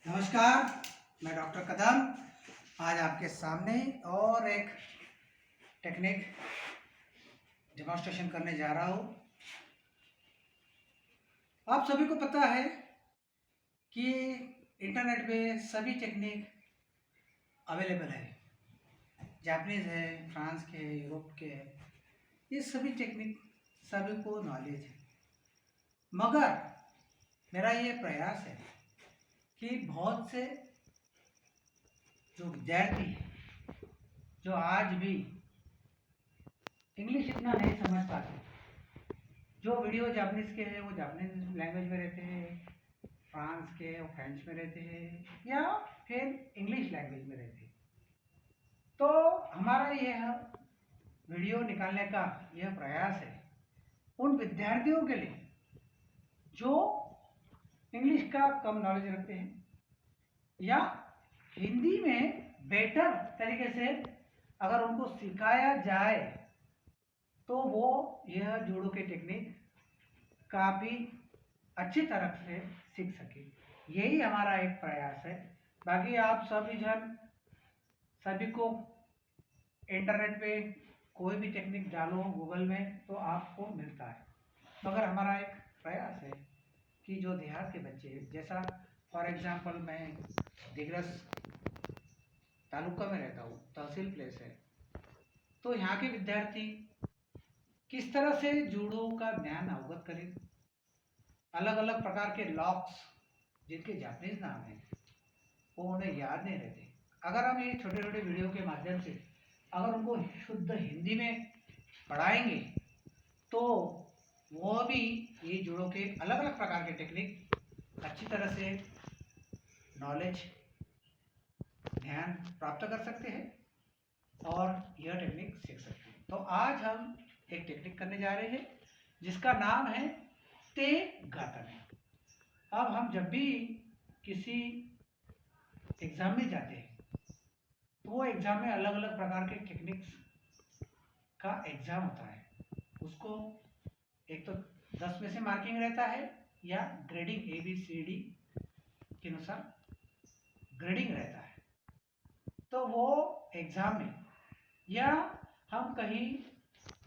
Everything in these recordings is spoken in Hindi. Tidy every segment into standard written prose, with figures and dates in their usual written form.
नमस्कार, मैं डॉक्टर कदम आज आपके सामने और एक टेक्निक डेमोन्स्ट्रेशन करने जा रहा हूँ। आप सभी को पता है कि इंटरनेट पे सभी टेक्निक अवेलेबल है। जापानीज़ है, फ्रांस के, यूरोप के है, ये सभी टेक्निक सभी को नॉलेज है। मगर मेरा ये प्रयास है कि बहुत से जो विद्यार्थी हैं जो आज भी इंग्लिश इतना नहीं समझ पाते, जो वीडियो जापानीज़ के हैं वो जापानीज़ लैंग्वेज में रहते हैं, फ्रांस के वो फ्रेंच में रहते हैं या फिर इंग्लिश लैंग्वेज में रहते हैं। तो हमारा यह वीडियो निकालने का यह प्रयास है उन विद्यार्थियों के लिए जो इंग्लिश का कम नॉलेज रखते हैं या हिंदी में बेटर तरीके से अगर उनको सिखाया जाए तो वो यह जूडो की टेक्निक काफ़ी अच्छी तरह से सीख सके। यही हमारा एक प्रयास है। बाकी आप सभी जन सभी को इंटरनेट पे कोई भी टेक्निक डालो गूगल में तो आपको मिलता है, मगर हमारा एक प्रयास है कि जो देहात के बच्चे, जैसा फॉर एग्जांपल मैं दिग्रस तालुका में रहता हूँ, तहसील प्लेस है, तो यहाँ के विद्यार्थी किस तरह से जूडो का ज्ञान अवगत करें। अलग अलग प्रकार के लॉक्स जिनके जापानीज नाम हैं वो उन्हें याद नहीं रहते। अगर हम ये छोटे छोटे वीडियो के माध्यम से अगर उनको शुद्ध हिंदी में पढ़ाएंगे तो वो भी ये जूडो के अलग अलग प्रकार के टेक्निक अच्छी तरह से नॉलेज ध्यान प्राप्त कर सकते हैं और यह टेक्निक सीख सकते हैं। तो आज हम एक टेक्निक करने जा रहे हैं जिसका नाम है ते गातामे। अब हम जब भी किसी एग्जाम में जाते हैं तो वो एग्जाम में अलग अलग प्रकार के टेक्निक्स का एग्जाम होता है। उसको एक तो 10 में से मार्किंग रहता है या ग्रेडिंग ABCD के अनुसार ग्रेडिंग रहता है। तो वो एग्जाम में या हम कहीं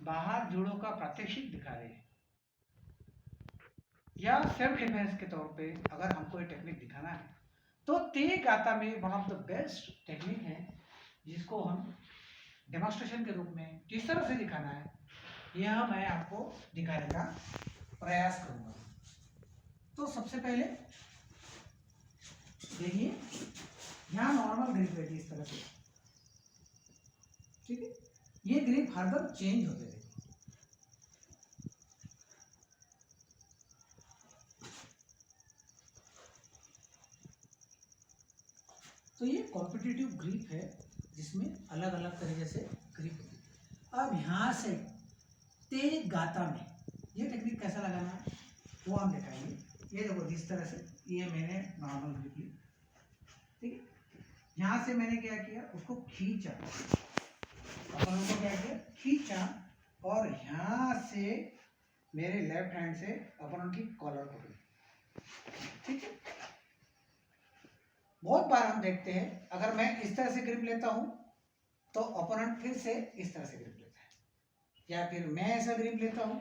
बाहर जूडो का प्रात्यक्षिक दिखा रहे हैं या सेल्फ डिफेंस के तौर पे अगर हमको ये टेक्निक दिखाना है तो ते गाता में one of the best technique है जिसको हम डेमोन्स्ट्रेशन के रूप में किस तरह से दिखाना है यह मैं आपको दिखाने का प्रयास करूंगा। तो सबसे पहले देखिए यहाँ नॉर्मल ग्रिप रहती है इस तरह से, ठीक है। ये ग्रिप हरदम चेंज होते रहते। तो ये कॉम्पिटिटिव ग्रिप है जिसमें अलग अलग तरीके से ग्रिप होती है। अब यहाँ से ते गाता में ये टेक्निक कैसा लगाना है वो हम दिखाएंगे। ये देखो जिस तरह से ये मैंने नॉर्मल ग्रिप ली, ठीक है। यहाँ से मैंने क्या किया, उसको खींचा, अपन उसको क्या किया, खींचा और यहाँ से मेरे लेफ्ट हैंड से अपन उनकी कॉलर पकड़ी, ठीक है। बहुत बार हम देखते हैं अगर मैं इस तरह से ग्रिप लेता हूं तो ओपोनेंट फिर से इस तरह से ग्रिप लेता है, या फिर मैं ऐसा ग्रिप लेता हूं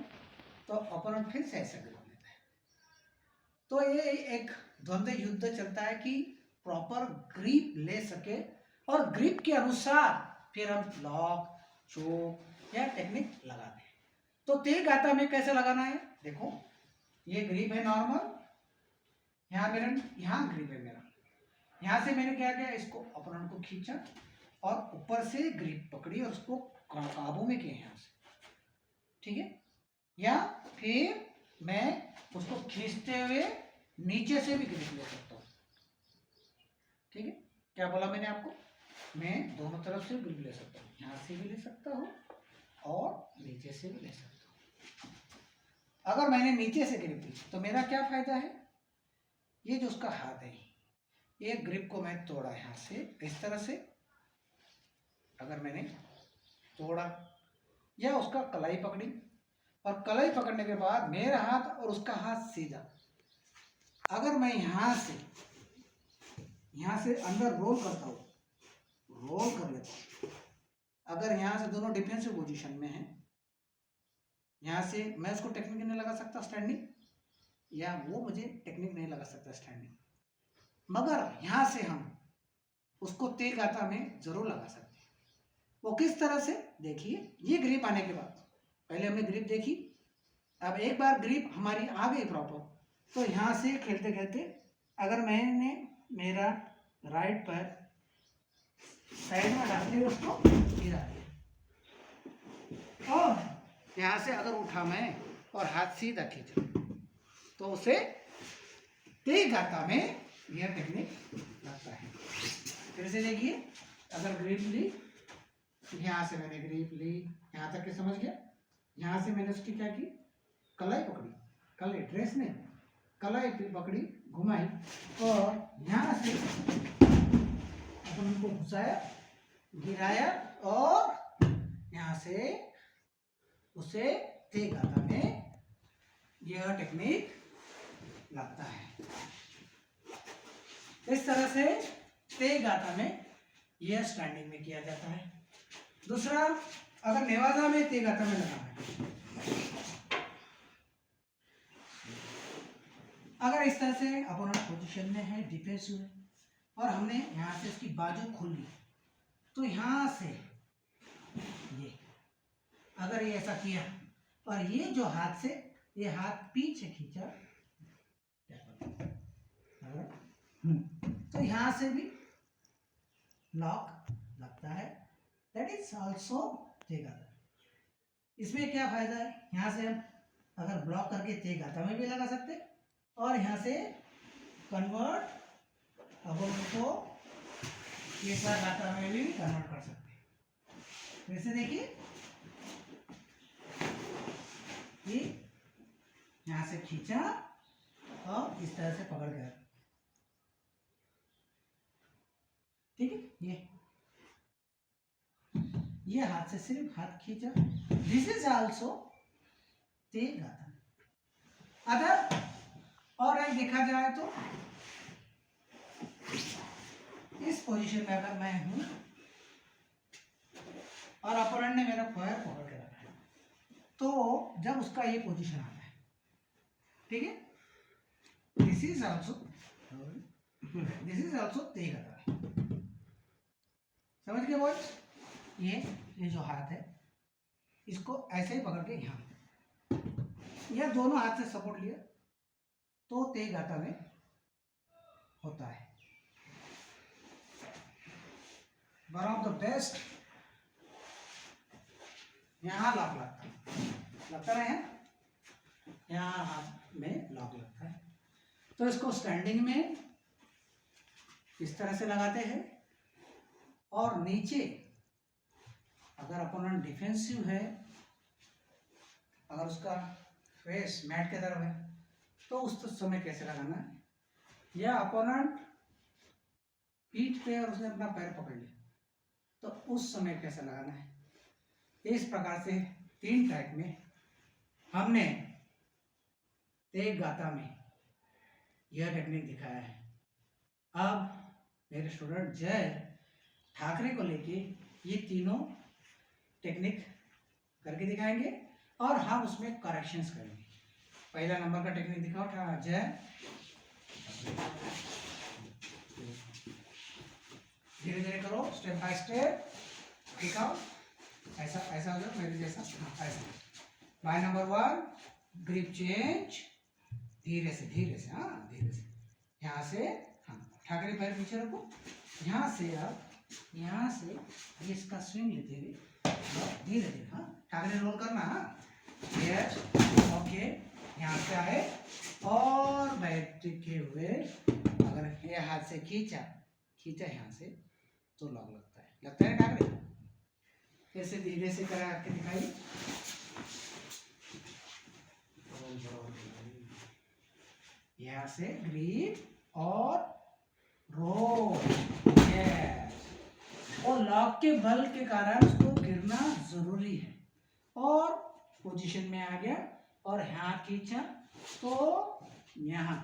तो ओपोनेंट फिर से ऐसा ग्रिप लेता है। तो ये एक द्वंद्व युद्ध चलता है कि प्रॉपर ग्रिप ले सके और ग्रिप के अनुसार फिर हम लॉक, चोक या टेक्निक लगाते हैं। तो ते गाता में कैसे लगाना है, देखो ये ग्रिप है नॉर्मल, यहाँ मेरा यहाँ ग्रिप है मेरा, यहाँ से मैंने क्या किया, इसको ओपोनेंट को खींचा और ऊपर से ग्रिप पकड़ी और उसको काबू में किया यहाँ से, ठीक है। या फिर मैं उसको खींचते हुए नीचे से भी ग्रिप ले सकता हूँ, ठीक है। क्या बोला मैंने आपको, मैं दोनों तरफ से ग्रिप ले सकता हूँ, यहाँ से भी ले सकता हूँ और नीचे से भी ले सकता हूँ। अगर मैंने नीचे से ग्रिप ली तो मेरा क्या फायदा है, ये जो उसका हाथ है ये ग्रिप को मैं तोड़ा यहाँ से इस तरह से, अगर मैंने तोड़ा या उसका कलाई पकड़ी और कलाई पकड़ने के बाद मेरा हाथ और उसका हाथ सीधा, अगर मैं यहाँ से यहाँ से अंदर रोल करता हूँ, रोल कर लेता हूँ। अगर यहाँ से दोनों डिफेंसिव पोजीशन में है, यहाँ से मैं उसको टेक्निक नहीं लगा सकता स्टैंडिंग, या वो मुझे टेक्निक नहीं लगा सकता स्टैंडिंग, मगर यहाँ से हम उसको तेज गाता में जरूर लगा सकते हैं। वो किस तरह से, देखिए ये ग्रिप आने के बाद, पहले हमने ग्रिप देखी, अब एक बार ग्रिप हमारी आ गई प्रॉपर, तो यहाँ से खेलते खेलते अगर मैंने मेरा राइट पैर साइड में डाल दिया, उसको गिरा दिया, और यहाँ से अगर उठा मैं और हाथ सीधा खींचा, तो उसे तेज गाता में यह टेक्निक लगता है। फिर से देखिए, अगर ग्रिप ली, यहाँ से मैंने ग्रिप ली, यहाँ तक के समझ गया, यहाँ से मैंने उसकी क्या की, कलाई पकड़ी, कलाई ड्रेस नहीं, कलाई पे पकड़ी, घुमाई, और यहाँ से अपन उनको घुसाया, गिराया, और यहाँ से उसे तेज गाता में यह टेक्निक लगता है। इस तरह से तेज गाता में यह स्टैंडिंग में किया जाता है। दूसरा, अगर नेवाजा में तेज गाता में लगाना है, अगर इस तरह से अपोनेंट पोजीशन में है, डिफेंसिव है, और हमने यहाँ से इसकी बाजू खोल ली, तो यहाँ से ये अगर ये ऐसा किया और ये जो हाथ से ये हाथ पीछे खींचा, तो यहाँ से भी लॉक लगता है, दैट इज ऑल्सो तेज गाता। इसमें क्या फायदा है, यहाँ से हम अगर ब्लॉक करके तेज गाता में भी लगा सकते, और यहाँ से कन्वर्ट अब उनको केसर गाता में भी कन्वर्ट कर सकते हैं। फिर से देखिए, ये यहाँ से खींचा और इस तरह से पकड़ गया, ठीक है, ये हाथ से सिर्फ हाथ खींचा, दिस इज आल्सो तेज गाता। अगर और एक देखा जाए तो इस पोजीशन में अगर मैं हूं और अपोनेंट ने मेरा पैर पकड़ के रखा है, तो जब उसका ये पोजीशन आता है, ठीक है, दिस इज आल्सो तेज गाता है। समझ गए बॉयज? ये जो हाथ है, इसको ऐसे ही पकड़ के यहाँ, या दोनों हाथ से सपोर्ट लिया, तो तेज गाता में होता है। वन ऑफ द बेस्ट, यहाँ लॉक लगता है, यहाँ हाथ में लॉक लगता है। तो इसको स्टैंडिंग में इस तरह से लगाते हैं, और नीचे अगर अपोनेंट डिफेंसिव है, अगर उसका फेस मैट के तरफ है, तो उस समय कैसे लगाना है, या अपोनेंट पीठ पे और उसने अपना पैर पकड़ लिया, तो उस समय कैसे लगाना है। इस प्रकार से 3 टाइप में हमने तेज गाता में यह टेक्निक दिखाया है। अब मेरे स्टूडेंट जय ठाकरे को लेके ये तीनों टेक्निक करके दिखाएंगे, और हम उसमें करेक्शंस करेंगे। पहला नंबर का टेक्निक दिखाओ जय, धीरे धीरे करो, स्टेप बाय स्टेप दिखाओ, ऐसा ऐसा हो जाओ मेरे जैसा, ऐसा। बाय नंबर 1, ग्रिप चेंज, धीरे से धीरे से, हाँ धीरे से, यहाँ से, हाँ ठाकरे पैर पीछे रखो, यहाँ से आप यहाँ से ये इसका स्विंग लेते हुए धीरे धीरे, हाँ ठाकरे रोल करना, हाँ यस, ओके, यहाँ से आए और बैठे हुए अगर ये हाथ से खींचा यहाँ से, तो लॉक लगता है ठाकरे। ऐसे धीरे से करा के दिखाइए, यहाँ से ग्रिप और रोल, यस, और लॉक के बल के कारण उसको गिरना जरूरी है, और पोजीशन में आ गया और हाथ खींचा, तो यहाँ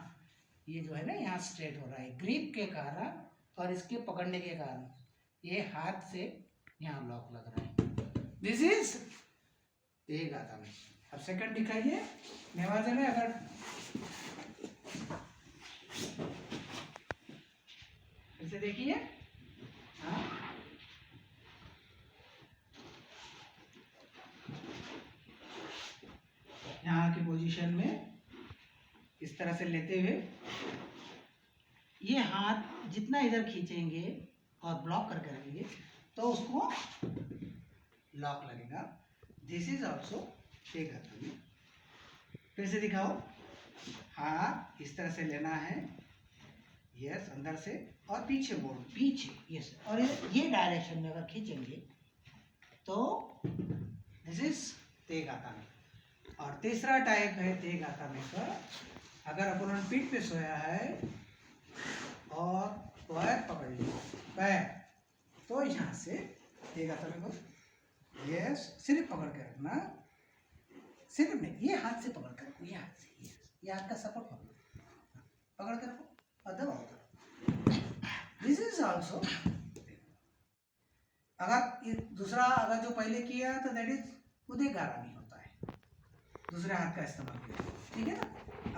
ये जो है ना, यहाँ स्ट्रेट हो रहा है ग्रिप के कारण, और इसके पकड़ने के कारण ये हाथ से यहाँ लॉक लग रहा है। दिस इज ते गाता में। अब सेकंड दिखाइए नेवाजे में। अगर इसे देखिए, हाँ, यहाँ की पोजीशन में इस तरह से लेते हुए ये हाथ जितना इधर खींचेंगे और ब्लॉक करके रखेंगे तो उसको लॉक लगेगा। दिस इज ऑल्सो ते गाता में। फिर से दिखाओ, हाथ इस तरह से लेना है, यस, अंदर से और पीछे मोड़, पीछे, यस, और ये डायरेक्शन में अगर खींचेंगे तो दिस इज ते गाता में। और तीसरा टाइप है ते गाता में का, अगर अपोनेंट पीठ पे सोया है और पैर पकड़ लिया, पैर, तो यहाँ से ते गाता में को, यस, सिर्फ पकड़ के रखना, सिर्फ नहीं, ये हाथ से पकड़ कर रखो, ये हाथ से, ये हाथ का सपोर्ट पकड़ कर रखो और दबाओ। This is also. अगर दूसरा, अगर जो पहले किया तो दैट इज उदय गारामी होता है, दूसरे हाथ का इस्तेमाल किया, ठीक है ना।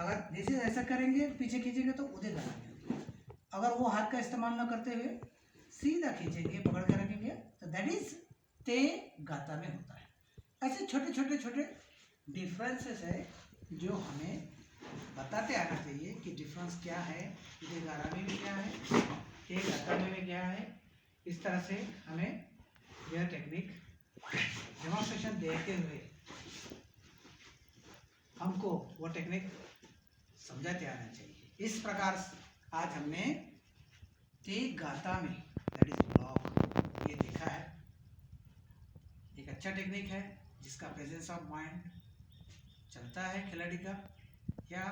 अगर जैसे ऐसा करेंगे पीछे खींचेंगे तो उदय गारामी होती है। अगर वो हाथ का इस्तेमाल न करते हुए सीधा खींचेंगे, पकड़ कर रखेंगे, तो दैट इज ते गाता में होता है। ऐसे छोटे छोटे छोटे डिफरेंसेस है जो हमें बताते आना चाहिए कि डिफरेंस क्या है, उदय गारामी में क्या है, ते गाता में क्या है। इस तरह से हमें यह टेक्निक डेमोन्स्ट्रेशन देते हुए हमको वो टेक्निक समझाते आना चाहिए। इस प्रकार आज हमने ते गाता में, दैट इज ब्लॉक, ये देखा है। एक अच्छा टेक्निक है जिसका प्रेजेंस ऑफ माइंड चलता है खिलाड़ी का, या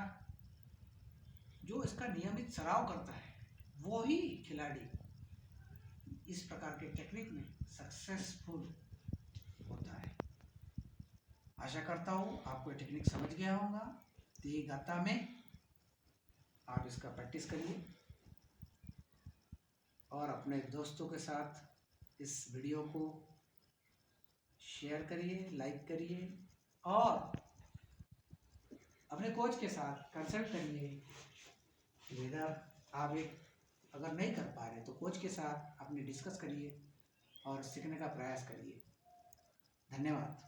जो इसका नियमित सराव करता है वो ही खिलाड़ी इस प्रकार के टेक्निक में सक्सेसफुल होता है। आशा करता हूँ आपको टेक्निक समझ गया होगा। ते गाता में आप इसका प्रैक्टिस करिए और अपने दोस्तों के साथ इस वीडियो को शेयर करिए, लाइक करिए और अपने कोच के साथ कंसल्ट करिए। इधर आप एक अगर नहीं कर पा रहे तो कोच के साथ अपने डिस्कस करिए और सीखने का प्रयास करिए। धन्यवाद।